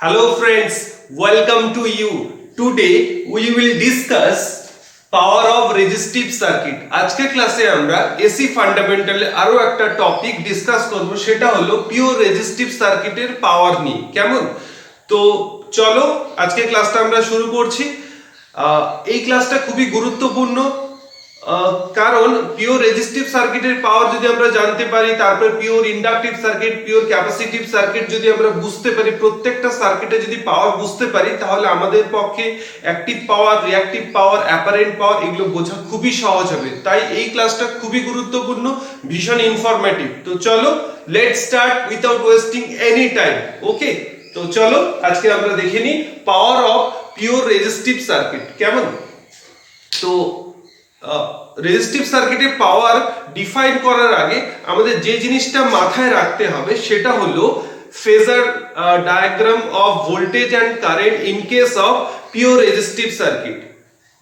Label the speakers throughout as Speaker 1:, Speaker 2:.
Speaker 1: Hello friends, welcome to you. Today we will discuss power of resistive circuit. আজকের ক্লাসে আমরা AC ফান্ডামেন্টালে আরো একটা টপিক ডিসকাস করব, সেটা হলো পিওর রেজিস্টিভ সার্কিটের পাওয়ার নিয়ে। কেমন? তো চলো আজকে ক্লাসটা আমরা শুরু করছি। এই ক্লাসটা খুবই গুরুত্বপূর্ণ, কারণ পিওর রেজিস্টিভ সার্কিটের পাওয়ার যদি আমরা জানতে পারি, তারপর pure inductive circuit, pure capacitive circuit যদি আমরা বুঝতে পারি, প্রত্যেকটা সার্কিটে যদি পাওয়ার বুঝতে পারি, তাহলে আমাদের পক্ষে অ্যাক্টিভ পাওয়ার, রিঅ্যাক্টিভ পাওয়ার, অ্যাপারেন্ট পাওয়ার এগুলো বোঝা খুবই সহজ হবে। তাই এই ক্লাসটা খুবই গুরুত্বপূর্ণ, ভীষণ ইনফরমেটিভ। তো চলো let's start without wasting any time. Okay, তো চলো আজকে আমরা দেখে নিই power of pure resistive circuit. কেমন? তো রেজিস্টিভ সার্কিটের পাওয়ার ডিফাইন করার আগে আমাদের যে জিনিসটা মাথায় রাখতে হবে সেটা হলো phasor diagram of voltage and current in case of pure resistive circuit,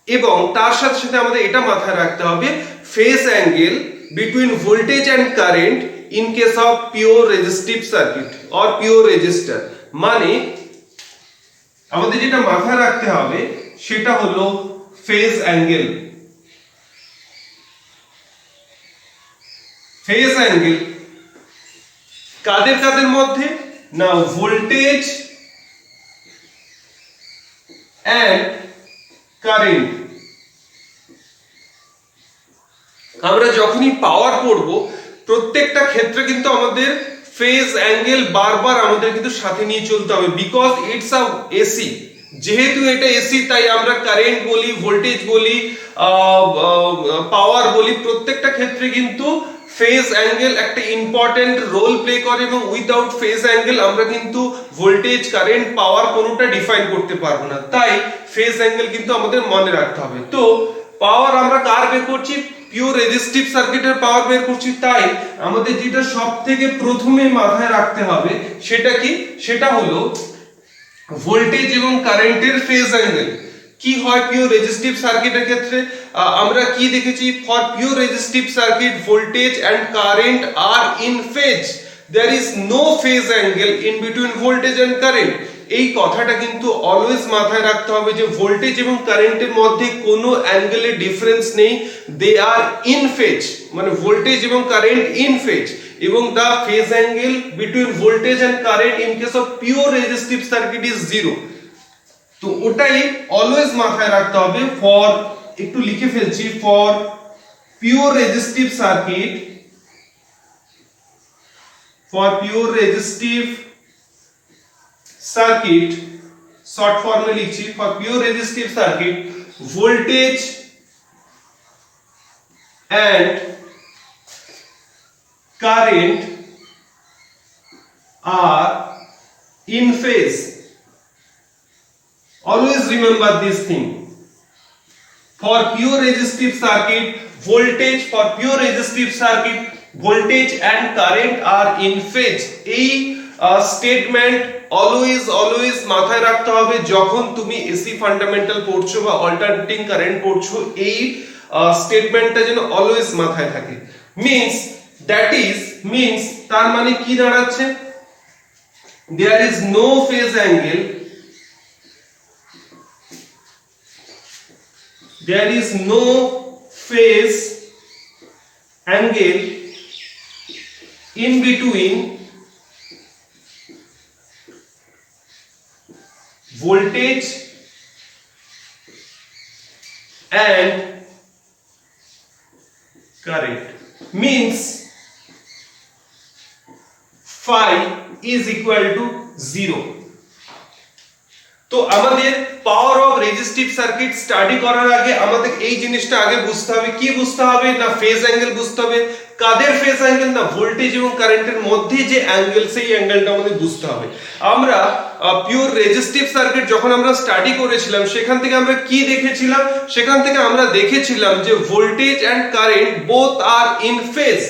Speaker 1: এবং তার সাথে সাথে আমাদের এটা মাথায় রাখতে হবে phase angle between voltage and current in case of pure resistive circuit or pure register. মানে আমাদের যেটা মাথায় রাখতে হবে সেটা হলো ফেজ অ্যাঙ্গেল। ফেজ অ্যাঙ্গেল কাদের কাদের মধ্যে? না, ভোল্টেজ অ্যান্ড কারেন্ট। আমরা যখনই পাওয়ার পড়বো প্রত্যেকটা ক্ষেত্রে কিন্তু আমাদের ফেজ অ্যাঙ্গেল বারবার আমাদের কিন্তু সাথে নিয়ে চলতে হবে, বিকজ ইটস আ এসি। যেহেতু এটা এসি, তাই আমরা কারেন্ট বলি, ভোল্টেজ বলি, পাওয়ার বলি, প্রত্যেকটা ক্ষেত্রে কিন্তু ফেজ অ্যাঙ্গেল একটা ইম্পর্টেন্ট রোল প্লে করে, এবং উইদাউট ফেজ অ্যাঙ্গেল আমরা কিন্তু ভোল্টেজ, কারেন্ট, পাওয়ার কোনোটা ডিফাইন করতে পারবো না। তাই ফেজ অ্যাঙ্গেল কিন্তু আমাদের মনে রাখতে হবে। তো পাওয়ার আমরা কার বের করছি? পিওর রেজিস্টিভ সার্কিটের পাওয়ার বের করছি। তাই আমাদের যেটা সব থেকে প্রথমে মাথায় রাখতে হবে সেটা কি? সেটা হলো ভোল্টেজ এবং কারেন্টের ফেজ অ্যাঙ্গেল। কি হয় পিওর রেজিস্টিভ সার্কিটের ক্ষেত্রে? আমরা কি দেখেছি? For pure resistive circuit voltage and current are in phase, there is no phase angle in between voltage and current. এই কথাটা কিন্তু অলওয়েজ মাথায় রাখতে হবে যে ভোল্টেজ এবং কারেন্টের মধ্যে কোনো অ্যাঙ্গেলের ডিফারেন্স নেই, দে আর ইন ফেজ, মানে ভোল্টেজ এবং কারেন্ট ইন ফেজ, এবং the phase angle between voltage and current in case of pure resistive circuit is zero। তো ওটাই অলওয়েজ মাথায় রাখতে হবে। ফর, একটু লিখে ফেলছি, for pure resistive circuit, for pure resistive circuit, short ফর্মে লিখছি, for pure resistive circuit voltage and current are in phase. Always remember this thing. For pure resistive circuit, voltage, for pure resistive circuit, voltage and current are in phase. এই statement always মাথায় রাখতে হবে যখন তুমি AC fundamental পড়ছো বা alternating current পড়ছো। এই স্টেটমেন্টটা যেন অলওয়েজ মাথায় থাকে। means তার মানে কি দাঁড়াচ্ছে? there is no phase angle, there is no phase angle in between voltage and current, means phi is equal to 0। তো আমাদের power of resistive circuit study করার আগে আমাদের এই জিনিসটা আগে বুঝতে হবে। কি বুঝতে হবে? না, ফেজ অ্যাঙ্গেল বুঝতে হবে। কাদের ফেজ অ্যাঙ্গেল? না, ভোল্টেজ এবং কারেন্টের মধ্যে যে অ্যাঙ্গেল, সেই অ্যাঙ্গেলটা আমাদের বুঝতে হবে। আমরা পিওর রেজিস্টিভ সার্কিট যখন আমরা স্টাডি করেছিলাম, সেখান থেকে আমরা কি দেখেছিলাম? সেখান থেকে আমরা দেখেছিলাম যে voltage and current both are in phase.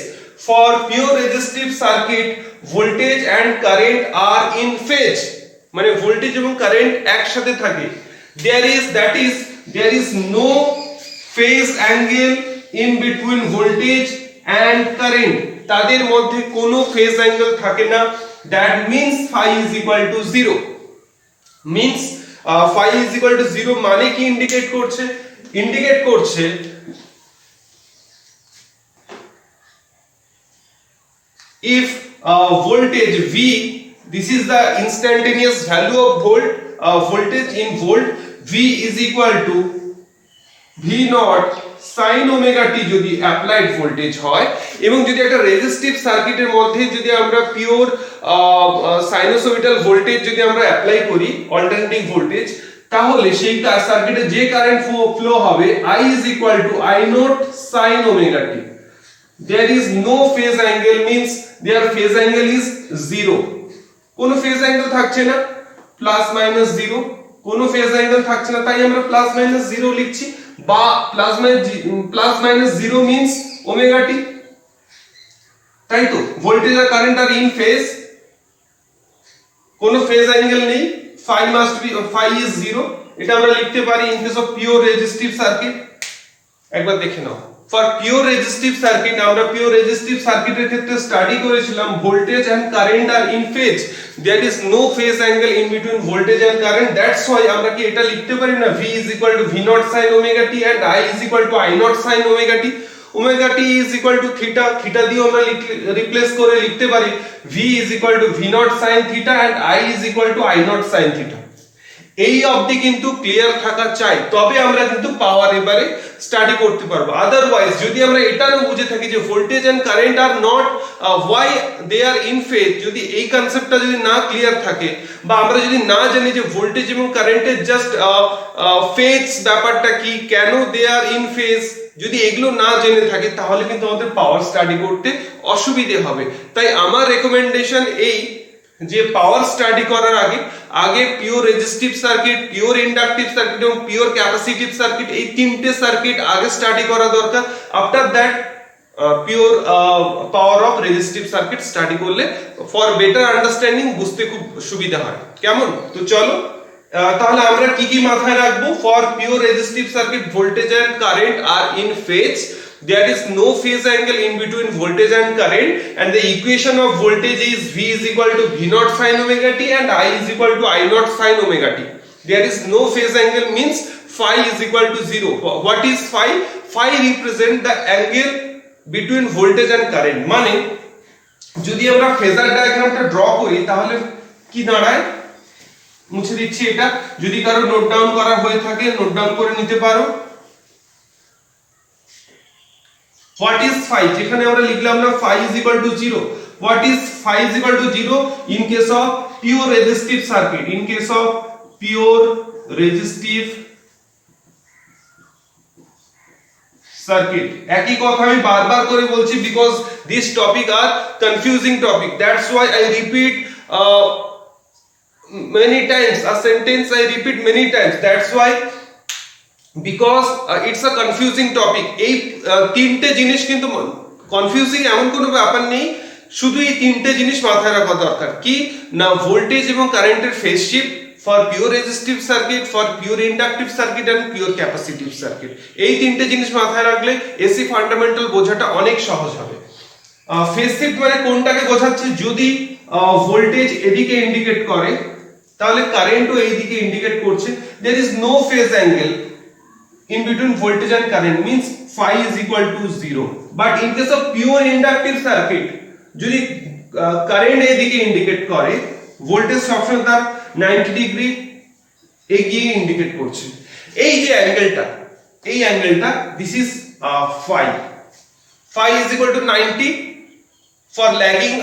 Speaker 1: For pure resistive circuit voltage and current are in phase, মানে ভোল্টেজ এবং কারেন্ট একসাথে থাকে। there is no phase angle in between voltage and current, তাদের মধ্যে কোনো ফেজ অ্যাঙ্গেল থাকে না। That means phi is equal to 0। means phi is equal to 0 মানে কি ইন্ডিকেট করছে if voltage V, this is the instantaneous value of voltage in volt, V is equal to V naught sin omega t যদি applied voltage হয়, এবং যদি একটা resistive সার্কিটের মধ্যে যদি আমরা পিওর সাইনোসয়েডাল ভোল্টেজ যদি আমরা অ্যাপ্লাই করি, অল্টারনেটিং ভোল্টেজ, তাহলে সেই সার্কিটে যে কারেন্ট ফ্লো হবে I is equal to I naught sin omega t. There is no phase angle, means their phase angle is 0. কোনো ফেজ অ্যাঙ্গেল থাকছে না, প্লাস মাইনাস 0, কোনো ফেজ অ্যাঙ্গেল থাকছে না, তাই আমরা প্লাস মাইনাস 0 লিখছি, বা plus minus 0 means omega T, তাই তো। ভোল্টেজ আর কারেন্ট আর ইন ফেজ, কোনো ফেজ অ্যাঙ্গেল নেই, phi is 0, এটা আমরা লিখতে পারি in case of pure resistive circuit. একবার দেখে নাও, ফর পিওর রেজিস্টিভ সার্কিট, আমরা পিওর রেজিস্টিভ সার্কিটের ক্ষেত্রে স্টাডি করেছিলাম voltage and current are in phase, there is no phase angle in between voltage and current, that's why আমরা কি এটা লিখতে পারি না, V is equal to V naught sin omega t and I is equal to I naught sin omega t. omega t is equal to theta, theta দিয়ে আমরা replace করে লিখতে পারি V is equal to V naught sin theta and I is equal to I naught sin theta। এই অবধি কিন্তু clear থাকা চাই, তবে আমরা কিন্তু পাওয়ার এবারে স্টাডি করতে পারবো। আদারওয়াইজ যদি আমরা এটা না বুঝে থাকি যে voltage and current are not why they are in phase, যদি এই কনসেপ্টটা যদি না ক্লিয়ার থাকে, বা আমরা যদি না জানি যে ভোল্টেজ এবং কারেন্টের জাস্ট ফেজ ব্যাপারটা কি, কেন দে আর ইন ফেজ, যদি এগুলো না জেনে থাকি, তাহলে কিন্তু আমাদের পাওয়ার স্টাডি করতে অসুবিধে হবে। তাই আমার রেকমেন্ডেশন এই যে পাওয়ার স্টাডি করার আগে pure resistive circuit, pure inductive circuit এবং পিওর ক্যাপাসিটিভ সার্কিট, এই তিনটে সার্কিট আগে স্টাডি করা দরকার। After that pure power of resistive circuit study করলে ফর বেটার আন্ডারস্ট্যান্ডিং বুঝতে খুব সুবিধা হয়। কেমন? তো চলো তাহলে আমরা কি কি মাথায় রাখবো। For pure resistive circuit, voltage and current are in phase, there is no phase angle in between voltage and current, and the equation of voltage is V is equal to V naught sin omega t and I is equal to I naught sin omega t. There is no phase angle means phi is equal to 0. What is phi? Phi represent the angle between voltage and current. মানে যদি আমরা phasor ডায়াগ্রামটা draw করি তাহলে কি দাঁড়ায়, মুছে দিচ্ছি এটা, যদি কারো নোট ডাউন করা হয়ে থাকে নোট ডাউন করে নিতে পারো। What is phi? যেখানে আমরা লিখলাম না phi is equal to 0. What is phi is equal to 0 in case of pure resistive circuit? In case of pure resistive circuit, একই কথা আমি বারবার করে বলছি because this topic are confusing topic. That's why I repeat many times a sentence. I repeat many times. That's why because it's a confusing topic. এই তিনটে জিনিস কিন্তু কনফিউজিং এমন কোনো ব্যাপার নেই, শুধু এই তিনটে জিনিস মাথায় রাখা দরকার। কি না, ভোল্টেজ এবং কারেন্টের phase shift for pure resistive circuit, for pure inductive circuit and pure capacitive circuit. এই তিনটে জিনিস মাথায় রাখলে এসি ফান্ডামেন্টাল বোঝাটা অনেক সহজ হবে। ফেজ শিফট মানে কোনটাকে বোঝাচ্ছে, যদি ভোল্টেজ এদিকে ইন্ডিকেট করে তাহলে কারেন্টও এইদিকে ইন্ডিকেট করছে। there is no phase angle in between voltage and current means phi is equal to 0. But in case of pure inductive circuit, যদি কারেন্ট এদিকে ইন্ডিকেট করে, ভোল্টেজ সবসময় তার 90 ডিগ্রি এগিয়ে ইন্ডিকেট করছে। এই যে অ্যাঙ্গেলটা, এই অ্যাঙ্গেলটা this is phi. Phi is equal to 90 for lagging,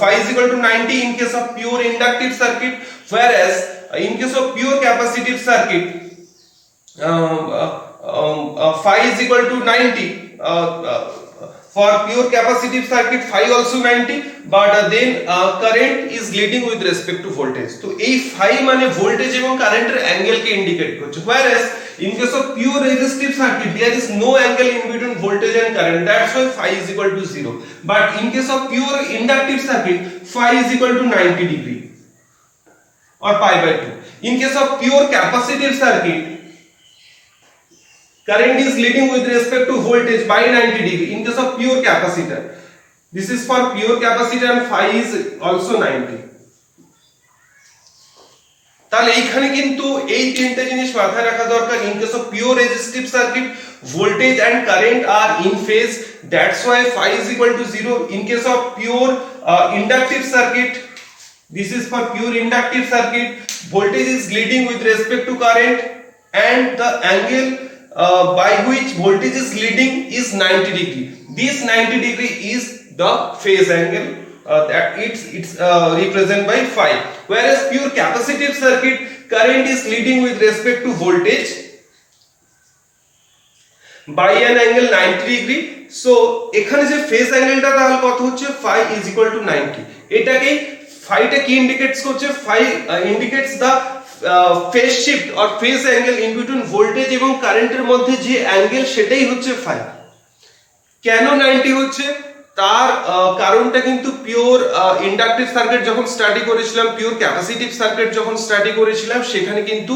Speaker 1: phi is equal to 90 in case of pure inductive circuit, whereas in case of pure capacitive circuit phi is equal to 90. For pure capacitive circuit phi also 90, but then current is leading with respect to voltage. তো এই phi মানে voltage এবং কারেন্টের অ্যাঙ্গেলকে indicate করছে, whereas in case of pure resistive circuit there is no angle in between voltage and current, that's why phi is equal to 0. But in case of pure inductive circuit phi is equal to 90 degree or pi by 2. In case of pure capacitive circuit, current is leading with respect to voltage by 90 degree. In case of pure capacitor, this is for pure capacitor and phi is also 90. তাহলে এইখানে কিন্তু এই তিনটে জিনিস মাথায় রাখা দরকার। In case of pure resistive circuit voltage and current are in phase, that's why phi is equal to 0. In case of pure inductive circuit, this is for pure inductive circuit, voltage is leading with respect to current and the angle by which voltage is leading is 90 degree. This 90 degree is the phase angle that it's represented by phi. Whereas pure capacitive circuit, current is leading with respect to voltage by an angle 90 degree. So এখানে যে phase অ্যাঙ্গেলটা তাহলে কত হচ্ছে, phi is equal to 90. এটাকে phi-টা কি indicates করছে, phi indicates the phase shift or phase angle in between voltage এবং কারেন্টের মধ্যে যে অ্যাঙ্গেল সেটাই হচ্ছে phi। কেন 90 হচ্ছে তার কারণটা কিন্তু পিওর ইন্ডাকটিভ সার্কিট যখন স্টাডি করেছিলাম, পিওর ক্যাপাসিটিভ সার্কিট যখন স্টাডি করেছিলাম, সেখানে কিন্তু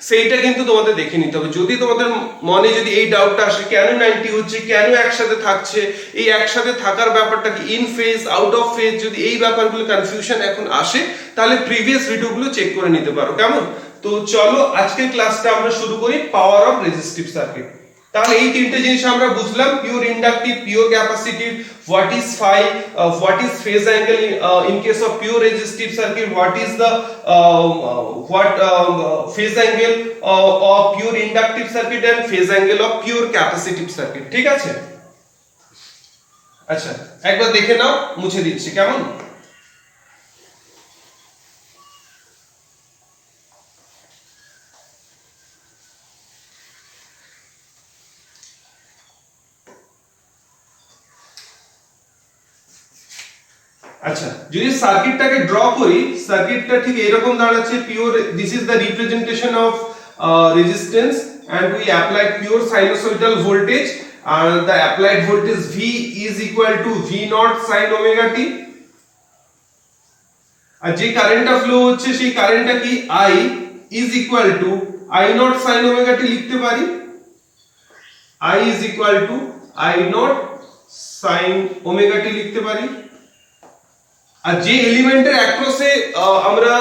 Speaker 1: সেইটা কিন্তু তোমাদের দেখে নিতে হবে। যদি তোমাদের মনে যদি এই ডাউটটা আসে কেন 90 হচ্ছে, কেন একসাথে থাকছে, এই একসাথে থাকার ব্যাপারটা কি, in phase out of phase, যদি এই ব্যাপারগুলো কনফিউশন এখন আসে তাহলে প্রিভিয়াস ভিডিওগুলো চেক করে নিতে পারো, কেমন? তো চলো আজকের ক্লাসটা আমরা শুরু করি, পাওয়ার অফ রেজিস্টিভ সার্কিট। তাহলে এই তিনটে জিনিস আমরা বুঝলাম, pure inductive, pure capacitive, what is phi, what is phase angle in case of pure resistive circuit, what is the phase angle of pure inductive circuit and phase angle of pure capacitive circuit. ঠিক আছে, আচ্ছা একবার দেখে নাও, মুছে দিচ্ছি, কেমন? আচ্ছা যদি সার্কিটটাকে ড্র করি, সার্কিটটা ঠিক এরকম দাঁড়াচ্ছে, pure, this is the representation of resistance and we apply pure sinusoidal voltage and the applied voltage V is equal to V naught sin omega t, আর যে কারেন্টটা ফ্লো হচ্ছে সেই কারেন্টটা কি, I is equal to I naught sin omega t লিখতে পারি, I is equal to I naught sin omega t লিখতে পারি। আর যে এলিমেন্টের অ্যাক্রসে আমরা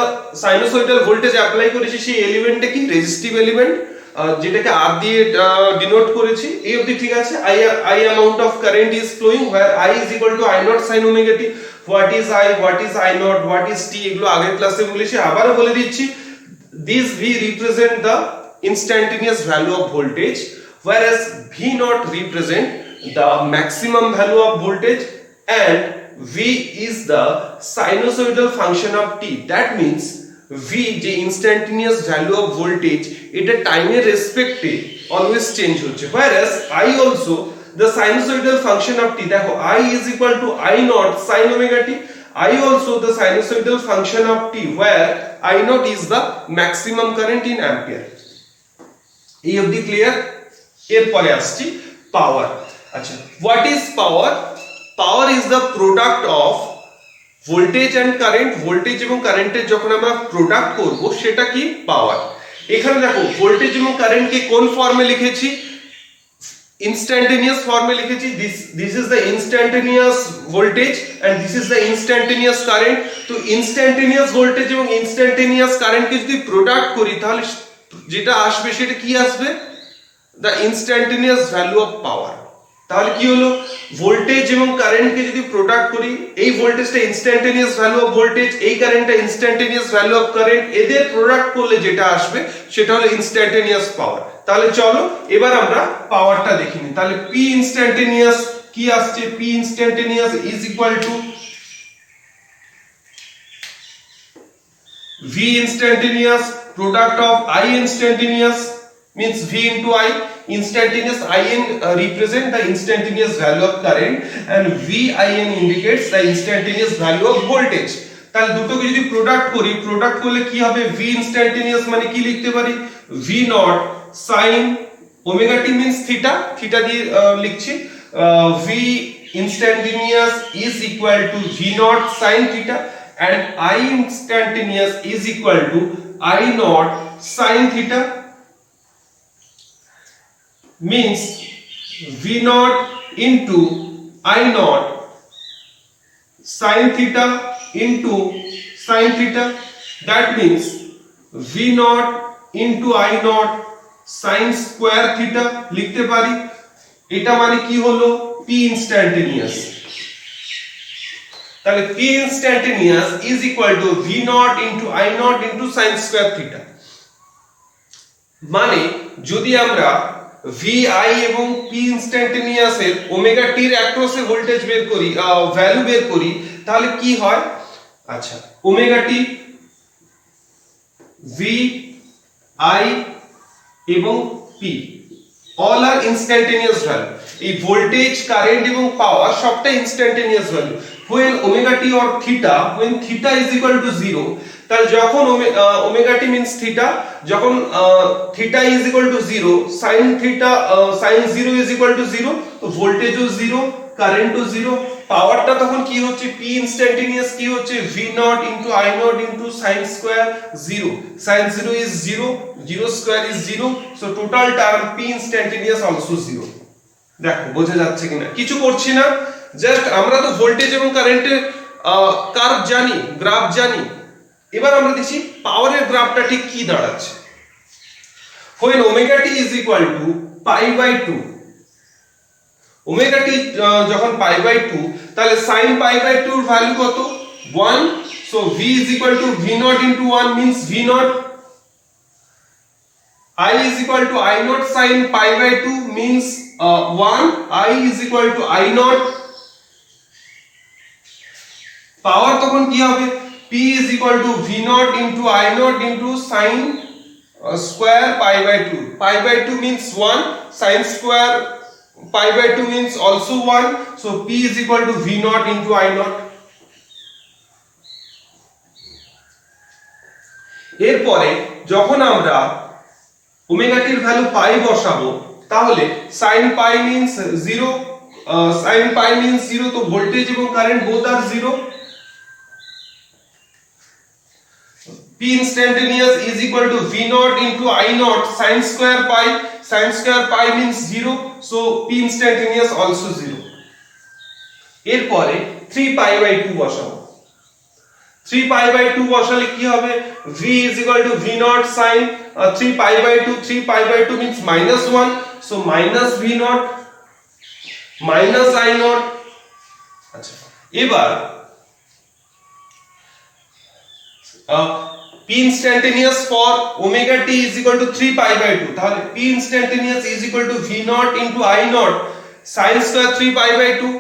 Speaker 1: সাইনোসয়েডাল ভোল্টেজ অ্যাপ্লাই করেছি সেই এলিমেন্টটা কি, রেজিস্টিভ এলিমেন্ট, যেটাকে আর দিয়ে ডিনোট করেছি, এই অবধি ঠিক আছে। I amount of current is flowing where I is equal to I naught sin omega t. What is I, what is I naught, what is t, এগুলো আগের ক্লাসে বলেছি, আবারও বলে দিচ্ছি। These V represent the instantaneous value of voltage, whereas V naught represent the maximum value of voltage and V is the sinusoidal function of t. That means V যে instantaneous value of voltage, এটা টাইমের রেসপেক্টে always change হচ্ছে, whereas I also the sinusoidal function of t, দেখো I is equal to I naught sin omega t, I also the sinusoidal function of t where I naught is the maximum current in ampere। এই অবধি clear? এরপরে আসছি পাওয়ার। আচ্ছা what is power? Power is the product of voltage and current, voltage এবং কারেন্টের যখন আমরা product করব সেটা কি, পাওয়ার। এখানে দেখো ভোল্টেজ এবং কারেন্টকে কোন ফর্মে লিখেছি, ইনস্ট্যান্টেনিয়াস ফর্মে লিখেছি। This is the instantaneous voltage and this is the instantaneous current. তো ইনস্ট্যান্টেনিয়াস ভোল্টেজ এবং ইনস্ট্যান্টেনিয়াস কারেন্টকে যদি প্রোডাক্ট করি তাহলে যেটা আসবে সেটা কি আসবে, the instantaneous value of power. তাহলে কি হলো, ভোল্টেজ এবং কারেন্টকে যদি প্রোডাক্ট করি, এই ভোল্টেজটা ইনস্ট্যান্টেনিয়াস ভ্যালু অফ ভোল্টেজ, এই কারেন্টটা ইনস্ট্যান্টেনিয়াস ভ্যালু অফ কারেন্ট, এদের প্রোডাক্ট করলে যেটা আসবে সেটা হলো ইনস্ট্যান্টেনিয়াস পাওয়ার। তাহলে চলো এবার আমরা পাওয়ারটা দেখে নিই। তাহলে P ইনস্ট্যান্টেনিয়াস কি আসছে, P instantaneous is equal two V instantaneous product of I instantaneous means V into I. Instantaneous IN represent the instantaneous value of current and VIN indicates the instantaneous value of voltage. তাহলে দুটোকে যদি product করি, product করলে কি হবে, V instantaneous মানে কি লিখতে পারি, V naught sin omega t means theta, theta দিয়ে লিখছি, V instantaneous is equal to V naught sin theta and I instantaneous is equal to I naught sin theta, means V naught into I naught sin theta into sin theta. That means V naught into I not sine square theta লিখতে পারি। এটা মানে কি হলো, P instantaneous. তাহলে P instantaneous is equal to V not into I not into sine square theta. মানে যদি আমরা ভি আই এবং পি ইনস্ট্যান্টেনিয়াস এর ওমেগা টি এর অ্যাক্রসে ভোল্টেজ বের করি, ভ্যালু বের করি, তাহলে কি হয়, আচ্ছা ওমেগা টি ভি আই এবং পি অল আর ইনস্ট্যান্টেনিয়াস ভ্যালু। এই ভোল্টেজ, কারেন্ট এবং পাওয়ার সবটা instantaneous value. when omega t or theta, when theta is equal to 0, তাহলে যখন omega t means theta, যখন theta is equal to 0, sin theta sin 0 is equal to 0, তো ভোল্টেজও 0, কারেন্টও 0, পাওয়ারটা তখন কি হচ্ছে, p ইনস্ট্যান্টেনিয়াস কি হচ্ছে, v not into i not into sin square 0, sin 0 is 0, 0 square is 0, so total term p instantaneous also 0। দেখো বোঝা যাচ্ছে কিনা, কিছু করছি না, জাস্ট আমরা তো ভোল্টেজ এবং কারেন্টের কার্ভ জানি, গ্রাফ জানি। এবার আমরা দেখি পাওয়ারের গ্রাফটা ঠিক কি দাঁড়াচ্ছে। when omega t is equal to pi by 2, omega t যখন পাই বাই 2, তাহলে sin pi by 2 এর ভ্যালু কত, 1, so v is equal to v naught into 1 means v naught, I is equal to I naught sin pi by 2 means 1, I is equal to I naught। পাওয়ার তখন কি হবে, p is equal to v naught into I naught into sin square pi by 2, pi by 2 means 1, sin square pi by 2 means also 1, so p is equal to v naught into I naught। এরপরে যখন আমরা omega টির value পাই বসাবো, তাহলে sin pi means 0, sin pi means 0, তো voltage এবং current both are 0, p instantaneous is equal to v naught into I naught sin square pi, sin square pi means 0, so p instantaneous also 0। এরপরে 3 pi by 2 বসাবো, 3 pi by 2 বসালে কি হবে, v is equal to v naught sin 3 pi by 2, 3 pi by 2 means -1, so minus v naught minus I naught। আচ্ছা এবার p instantaneous for omega t is equal to 3 pi by 2, তাহলে p instantaneous is equal to v naught into I naught sin square 3 pi by 2,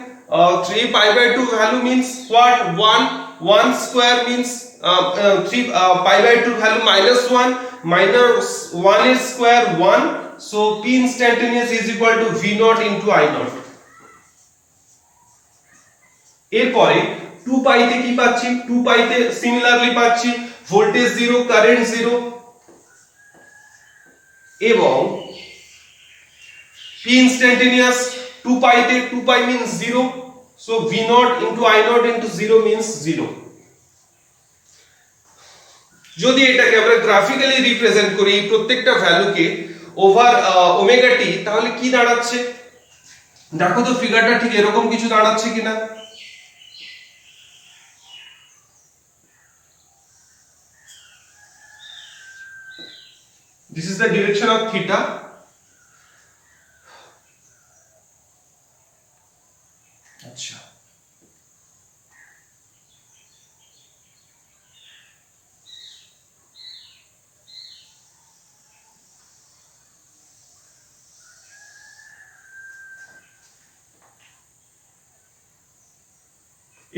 Speaker 1: 3 pi by 2 value means what, 1 square means 3 pi by 2 value -1, minus 1 is square 1, so p instantaneous is equal to v naught into I naught। এরপরে 2 পাই তে কি পাচ্ছি, 2 পাই তে similarly পাচ্ছি voltage 0, current 0, এবং p instantaneous 2 পাই তে 2 পাই means 0, so v naught into I naught into 0 means 0। যদি এটাকে আমরা গ্রাফিক্যালি রিপ্রেজেন্ট করি প্রত্যেকটা ভ্যালুকে ওভার ওমেগা টি, তাহলে কি দাঁড়াচ্ছে, দেখো তো ফিগারটা ঠিক এরকম কিছু দাঁড়াচ্ছে কিনা। This is the direction of theta, আচ্ছা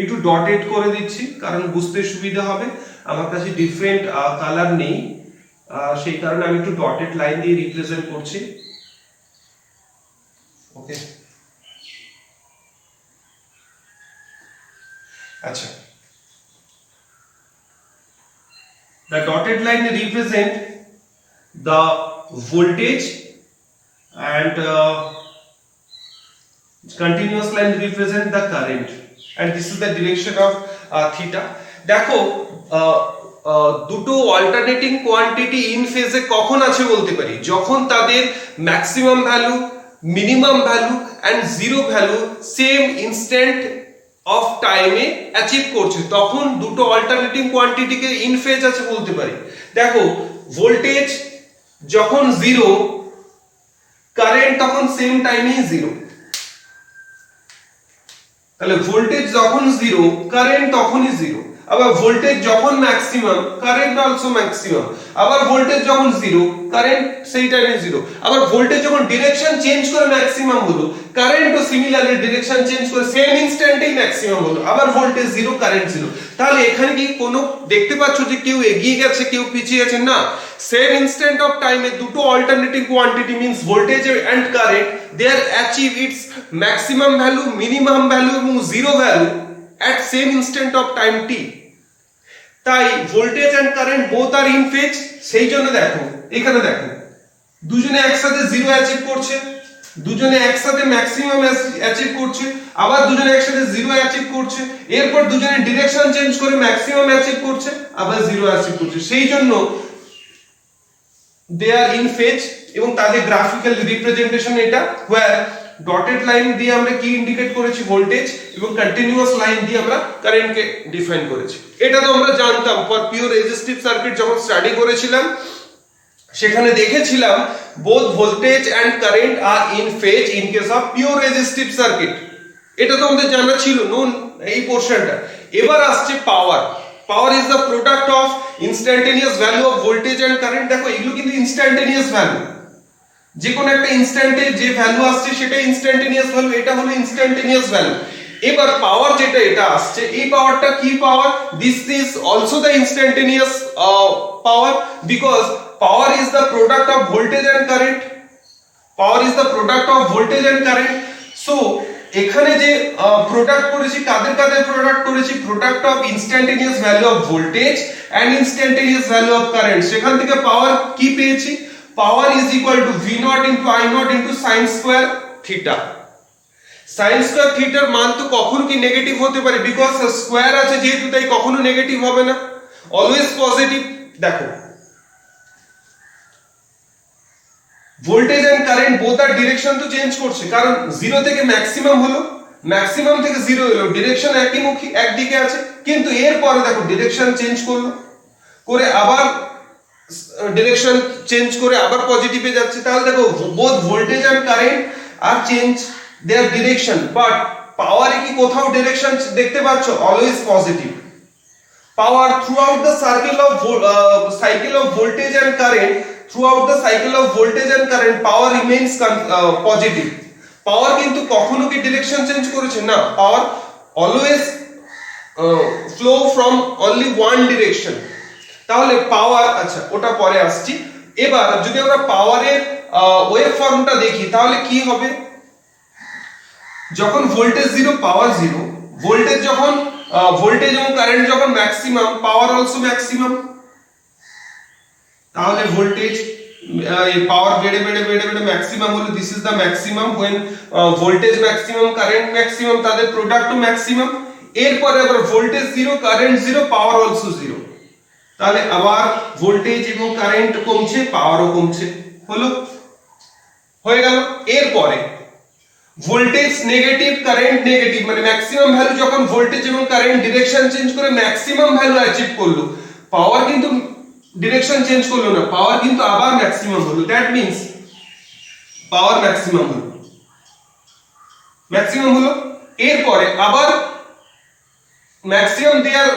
Speaker 1: একটু ডটেড করে দিচ্ছি কারণ বুঝতে সুবিধা হবে, আমার কাছে ডিফারেন্ট কালার নেই, সেই কারণে আমি একটু ডটেড লাইন দিয়ে রিপ্রেজেন্ট করছি। ওকে আচ্ছা, the dotted line represent the voltage and continuous line represent the current, and this is the direction of theta। দেখো দুটো অল্টারনেটিং কোয়ান্টিটি ইন ফেজে কখন আছে বলতে পারি, যখন তাদের maximum value, minimum value and zero value same instant of টাইমে অ্যাচিভ করছে, তখন দুটো অল্টারনেটিং কোয়ান্টিটিকে ইন ফেজ আছে বলতে পারি। দেখো ভোল্টেজ যখন জিরো, কারেন্ট তখন সেম টাইমেই জিরো। তাহলে ভোল্টেজ যখন জিরো, কারেন্ট তখনই জিরো। আবার ভোল্টেজ যখন ম্যাক্সিমাম, কারেন্ট অলসো ম্যাক্সিমাম। আবার ভোল্টেজ যখন জিরো, কারেন্ট সেই টাইমে জিরো। আবার ভোল্টেজ যখন ডিরেকশন চেঞ্জ করে ম্যাক্সিমাম হলো, কারেন্টও সিমিলারলি ডিরেকশন চেঞ্জ করে সেম ইনস্ট্যান্টেই ম্যাক্সিমাম হলো। আবার ভোল্টেজ জিরো, কারেন্ট জিরো। তাহলে এখানে কি কোনো দেখতে পাচ্ছ যে কেউ এগিয়ে গেছে, কেউ পিছিয়ে গেছে? না, সেম ইনস্ট্যান্ট অফ টাইমে দুটো alternating quantity means voltage and current they are achieve its maximum value, minimum value এবং zero value at same instant of time t। তাই voltage and current both are in phase. সেই জন্য দেখো এখানে দেখো দুজনে একসাথে জিরো অ্যাচিভ করছে, দুজনে একসাথে ম্যাক্সিমাম অ্যাচিভ করছে, আবার দুজনে একসাথে জিরো অ্যাচিভ করছে, এরপর দুজনে ডিরেকশন চেঞ্জ করে ম্যাক্সিমাম অ্যাচিভ করছে, আবার জিরো অ্যাচিভ করছে। সেই জন্য দে আর ইন ফেজ এবং তাদের গ্রাফিক্যাল রিপ্রেজেন্টেশন এটা, হোয়ার ডটেড লাইন দিয়ে আমরা কি ইন্ডিকেট করেছি? ভোল্টেজ, এবং কন্টিনিউয়াস লাইন দিয়ে আমরা কারেন্টকে ডিফাইন করেছি। এটা তো আমরা জানতাম ফর পিওর রেজিস্টিভ সার্কিট যখন স্টাডি করেছিলাম, সেখানে দেখেছিলাম both voltage and current are in phase in case of pure resistive circuit. এটা তো আমাদের জানা ছিল, নোন এই পোরশনটা। এবার আসছে power. Power is the product of instantaneous value of voltage and current. দেখো এগুলো কিন্তু ইনস্ট্যান্টেনিয়াস ভ্যালু, যে কোনো একটা ইনস্ট্যান্টে যে ভ্যালু আসছে সেটা ইনস্ট্যান্টেনিয়াস ভ্যালু, এটা হলো ইনস্ট্যান্টেনিয়াস ভ্যালু। এবার পাওয়ার যেটা এটা আসছে, এই পাওয়ারটা কি power? This is also the instantaneous power, because power is the product of voltage and current. Power is the product of voltage and current. So এখানে যে প্রোডাক্ট করেছি, কাদের কাদের প্রোডাক্ট করেছি? Product of instantaneous value of voltage and instantaneous value of current. সেখান থেকে power কি পেয়েছি? Power is equal to V naught into I naught into sine square theta. Sine square থিটার মান তো কখনো কি নেগেটিভ হতে পারে, বিকজ স্কোয়ার আছে যেহেতু, তাই কখনো নেগেটিভ হবে না, অলওয়েজ পজিটিভ। দেখো voltage and current both are direction তো চেঞ্জ করছে, কারণ জিরো থেকে ম্যাক্সিমাম হলো, ম্যাক্সিমাম থেকে জিরো হলো, ডিরেকশন একই মুখী, একদিকে আছে। কিন্তু এরপরে দেখো ডিরেকশন চেঞ্জ করলো, করে আবার ডিরেকশন চেঞ্জ করে আবার পজিটিভে যাচ্ছে। তাহলে দেখো both voltage and current are change their direction, but পাওয়ারে কি কোথাও ডিরেকশন দেখতে পাচ্ছ? Always positive. Power throughout the cycle of voltage and current, throughout the cycle of voltage and current, power remains positive. Power কিন্তু কখনো কি direction change করেছে? না, power always flow from only one direction. তাহলে power, আচ্ছা ওটা পরে আসছি। এবার যদি আমরা পাওয়ারের ওয়েভ ফর্মটা দেখি, তাহলে কি হবে? যখন voltage zero, power zero. Voltage যখন ভোল্টেজ এবং কারেন্ট যখন ম্যাক্সিমাম, পাওয়ার অলসো ম্যাক্সিমাম। তাহলে ভোল্টেজ পাওয়ার বেড়ে বেড়ে বেড়ে বেড়ে ম্যাক্সিমাম হলো, this is the maximum. when voltage maximum, current maximum, তাদের প্রোডাক্টও ম্যাক্সিমাম। এরপরে আবার ভোল্টেজ জিরো, কারেন্ট জিরো, পাওয়ার অলসো জিরো। তাহলে আবার ভোল্টেজ এবং কারেন্ট কমছে, পাওয়ারও কমছে, হলো, হয়ে গেল। এরপরে ভোল্টেজ নেগেটিভ, কারেন্ট নেগেটিভ, মানে ম্যাক্সিমাম ভ্যালু যখন ভোল্টেজ এবং কারেন্ট ডিরেকশন চেঞ্জ করে ম্যাক্সিমাম ভ্যালু অ্যাচিভ করলো, পাওয়ার কিন্তু ডিরেকশন চেঞ্জ করলো না, পাওয়ার কিন্তু আবার ম্যাক্সিমাম হলো। দ্যাট মিন্স পাওয়ার ম্যাক্সিমাম হলো, ম্যাক্সিমাম হলো। এরপরে আবার ম্যাক্সিমাম দেয়ার